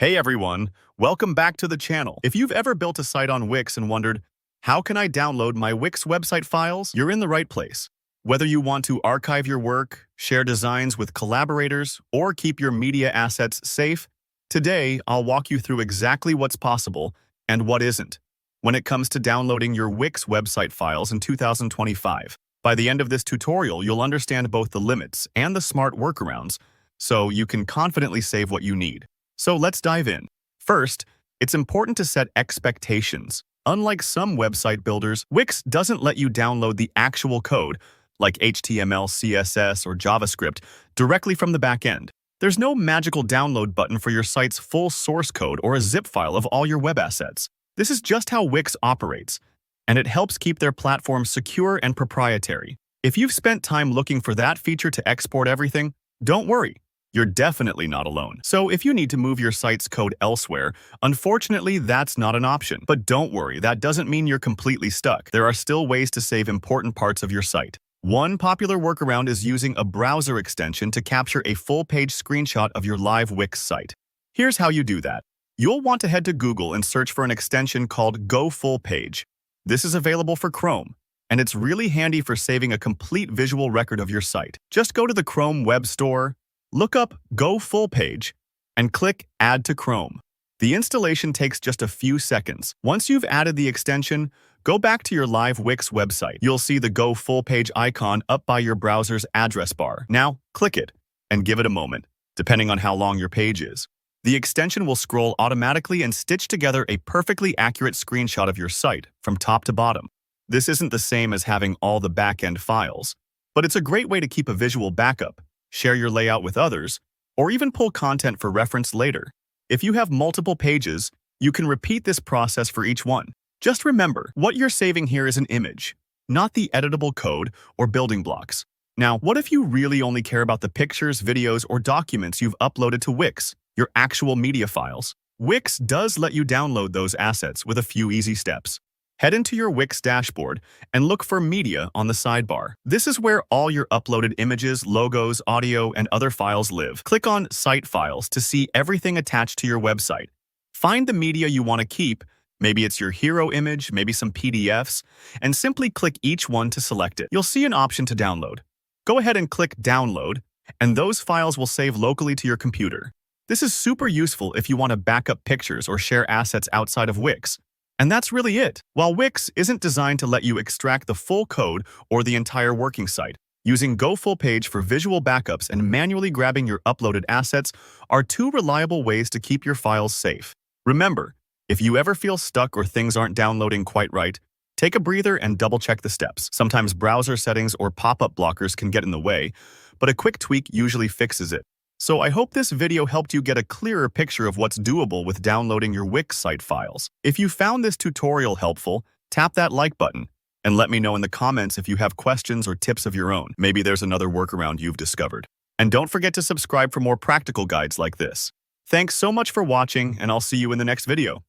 Hey everyone, welcome back to the channel. If you've ever built a site on Wix and wondered, how can I download my Wix website files? You're in the right place. Whether you want to archive your work, share designs with collaborators, or keep your media assets safe, today I'll walk you through exactly what's possible and what isn't when it comes to downloading your Wix website files in 2025. By the end of this tutorial, you'll understand both the limits and the smart workarounds, so you can confidently save what you need. So let's dive in. First, it's important to set expectations. Unlike some website builders, Wix doesn't let you download the actual code, like HTML, CSS, or JavaScript, directly from the backend. There's no magical download button for your site's full source code or a zip file of all your web assets. This is just how Wix operates, and it helps keep their platform secure and proprietary. If you've spent time looking for that feature to export everything, don't worry. You're definitely not alone. So if you need to move your site's code elsewhere, unfortunately, that's not an option. But don't worry, that doesn't mean you're completely stuck. There are still ways to save important parts of your site. One popular workaround is using a browser extension to capture a full-page screenshot of your live Wix site. Here's how you do that. You'll want to head to Google and search for an extension called Go Full Page. This is available for Chrome, and it's really handy for saving a complete visual record of your site. Just go to the Chrome Web Store, look up Go Full Page, and click Add to Chrome. The installation takes just a few seconds. Once you've added the extension, go back to your live Wix website. You'll see the Go Full Page icon up by your browser's address bar. Now, click it and give it a moment, depending on how long your page is. The extension will scroll automatically and stitch together a perfectly accurate screenshot of your site from top to bottom. This isn't the same as having all the back-end files, but it's a great way to keep a visual backup, share your layout with others, or even pull content for reference later. If you have multiple pages, you can repeat this process for each one. Just remember, what you're saving here is an image, not the editable code or building blocks. Now, what if you really only care about the pictures, videos, or documents you've uploaded to Wix, your actual media files? Wix does let you download those assets with a few easy steps. Head into your Wix dashboard and look for Media on the sidebar. This is where all your uploaded images, logos, audio, and other files live. Click on Site Files to see everything attached to your website. Find the media you want to keep, maybe it's your hero image, maybe some PDFs, and simply click each one to select it. You'll see an option to download. Go ahead and click Download, and those files will save locally to your computer. This is super useful if you want to back up pictures or share assets outside of Wix. And that's really it. While Wix isn't designed to let you extract the full code or the entire working site, using Go Full Page for visual backups and manually grabbing your uploaded assets are two reliable ways to keep your files safe. Remember, if you ever feel stuck or things aren't downloading quite right, take a breather and double-check the steps. Sometimes browser settings or pop-up blockers can get in the way, but a quick tweak usually fixes it. So I hope this video helped you get a clearer picture of what's doable with downloading your Wix site files. If you found this tutorial helpful, tap that like button and let me know in the comments if you have questions or tips of your own. Maybe there's another workaround you've discovered. And don't forget to subscribe for more practical guides like this. Thanks so much for watching, and I'll see you in the next video.